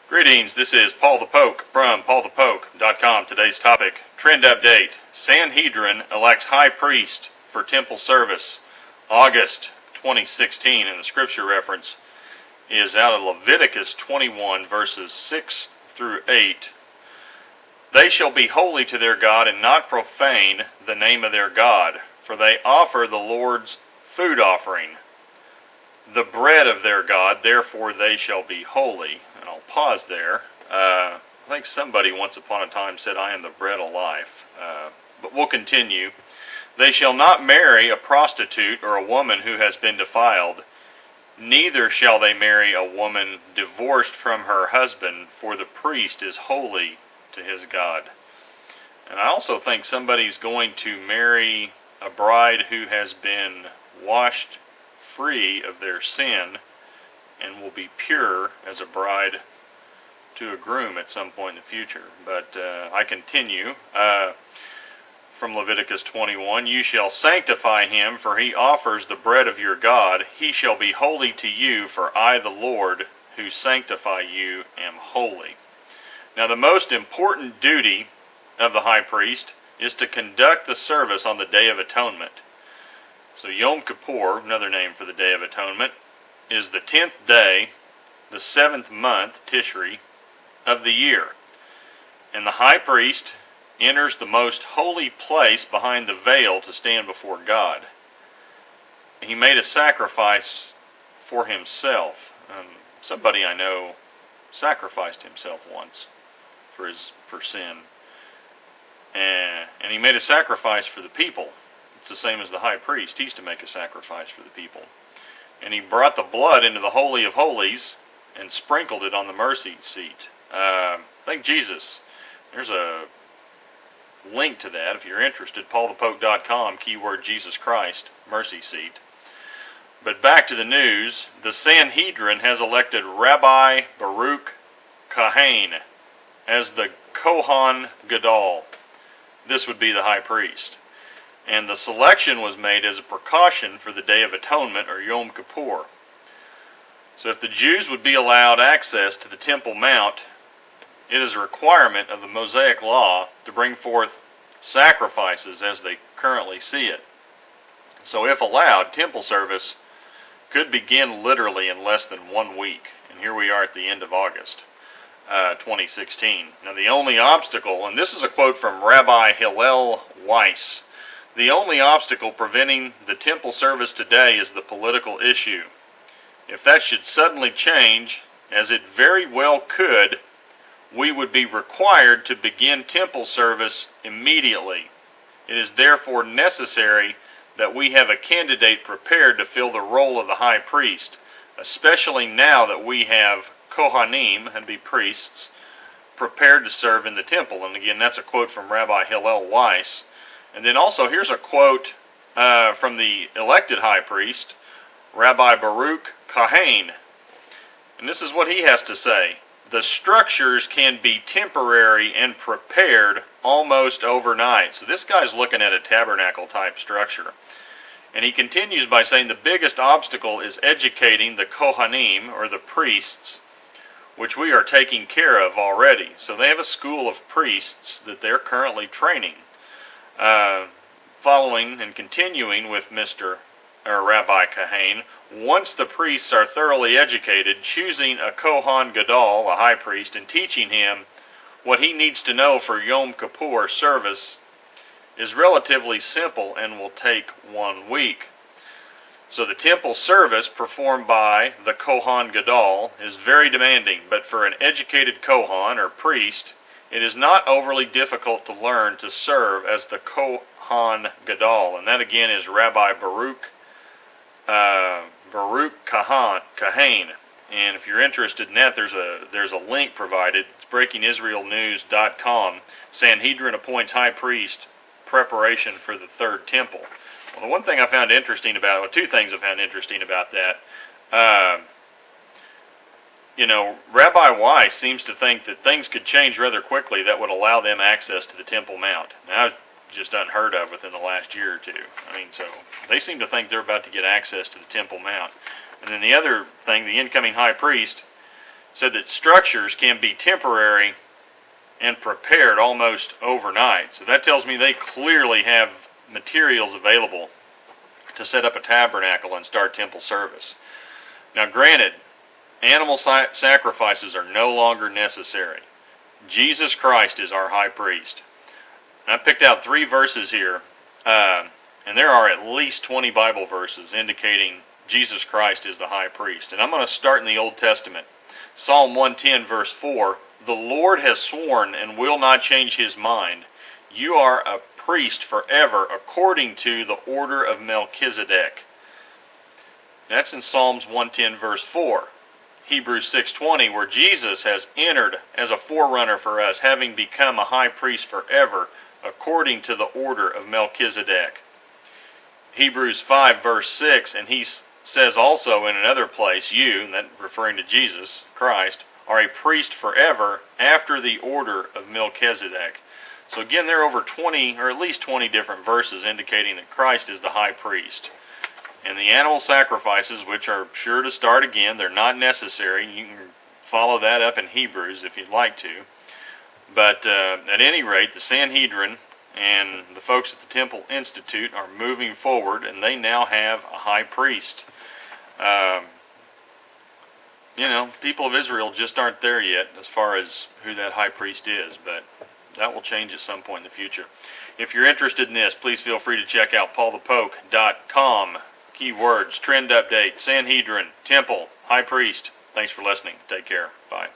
Greetings, this is Paul the Poke from paulthepoke.com. Today's topic, trend update. Sanhedrin elects high priest for temple service, August 2016, and the scripture reference is out of Leviticus 21, verses 6 through 8. They shall be holy to their God and not profane the name of their God, for they offer the Lord's food offering, the bread of their God, therefore they shall be holy. And I'll pause there. I think somebody once upon a time said, I am the bread of life. But we'll continue. They shall not marry a prostitute or a woman who has been defiled. Neither shall they marry a woman divorced from her husband, for the priest is holy to his God. And I also think somebody's going to marry a bride who has been washed free of their sin and will be pure as a bride to a groom at some point in the future. But I continue from Leviticus 21. You shall sanctify him, for he offers the bread of your God. He shall be holy to you, for I, the Lord, who sanctify you, am holy. Now, the most important duty of the high priest is to conduct the service on the Day of Atonement. So Yom Kippur, another name for the Day of Atonement, is the 10th day, the 7th month, Tishri, of the year. And the high priest enters the most holy place behind the veil to stand before God. He made a sacrifice for himself. Somebody I know sacrificed himself once for sin. And he made a sacrifice for the people. It's the same as the high priest. He's to make a sacrifice for the people. And he brought the blood into the Holy of Holies and sprinkled it on the mercy seat. Thank Jesus. There's a link to that if you're interested. paulthepoke.com, keyword Jesus Christ, mercy seat. But back to the news. The Sanhedrin has elected Rabbi Baruch Kohen as the Kohen Gadol. This would be the high priest. And the selection was made as a precaution for the Day of Atonement, or Yom Kippur. So if the Jews would be allowed access to the Temple Mount, it is a requirement of the Mosaic Law to bring forth sacrifices as they currently see it. So if allowed, temple service could begin literally in less than 1 week. And here we are at the end of August 2016. Now the only obstacle, and this is a quote from Rabbi Hillel Weiss, the only obstacle preventing the temple service today is the political issue. If that should suddenly change, as it very well could, we would be required to begin temple service immediately. It is therefore necessary that we have a candidate prepared to fill the role of the high priest, especially now that we have Kohanim, and be priests, prepared to serve in the temple. And again, that's a quote from Rabbi Hillel Weiss. And then also, here's a quote from the elected high priest, Rabbi Baruch Kohen. And this is what he has to say. The structures can be temporary and prepared almost overnight. So this guy's looking at a tabernacle type structure. And he continues by saying the biggest obstacle is educating the Kohanim, or the priests, which we are taking care of already. So they have a school of priests that they're currently training. Following and continuing with Rabbi Kohen, once the priests are thoroughly educated, choosing a Kohen Gadol, a high priest, and teaching him what he needs to know for Yom Kippur service is relatively simple and will take 1 week. So the temple service performed by the Kohen Gadol is very demanding, but for an educated Kohen or priest, it is not overly difficult to learn to serve as the Kohen Gadol. And that again is Rabbi Baruch Kohen. And if you're interested in that, there's a link provided. It's breakingisraelnews.com. Sanhedrin appoints high priest, preparation for the third temple. Well, the one thing I found interesting about, well, two things I found interesting about that. Rabbi Weiss seems to think that things could change rather quickly that would allow them access to the Temple Mount. Now, that's just unheard of within the last year or two. So they seem to think they're about to get access to the Temple Mount. And then the other thing, the incoming high priest so that structures can be temporary and prepared almost overnight. So that tells me they clearly have materials available to set up a tabernacle and start temple service. Now granted, animal sacrifices are no longer necessary. Jesus Christ is our high priest. And I picked out 3 verses here, and there are at least 20 Bible verses indicating Jesus Christ is the high priest. And I'm going to start in the Old Testament. Psalm 110 verse 4, "The Lord has sworn and will not change his mind. You are a priest forever according to the order of Melchizedek." That's in Psalms 110 verse 4. Hebrews 6:20, where Jesus has entered as a forerunner for us, having become a high priest forever according to the order of Melchizedek. Hebrews 5 verse 6, and he says also in another place, you, and that referring to Jesus Christ, are a priest forever after the order of Melchizedek. So again, there are over 20, or at least 20 different verses indicating that Christ is the high priest. And the animal sacrifices, which are sure to start again, they're not necessary. You can follow that up in Hebrews if you'd like to. But at any rate, the Sanhedrin and the folks at the Temple Institute are moving forward, and they now have a high priest. People of Israel just aren't there yet as far as who that high priest is, but that will change at some point in the future. If you're interested in this, please feel free to check out paulthepoke.com. Keywords, trend update, Sanhedrin, temple, high priest. Thanks for listening. Take care. Bye.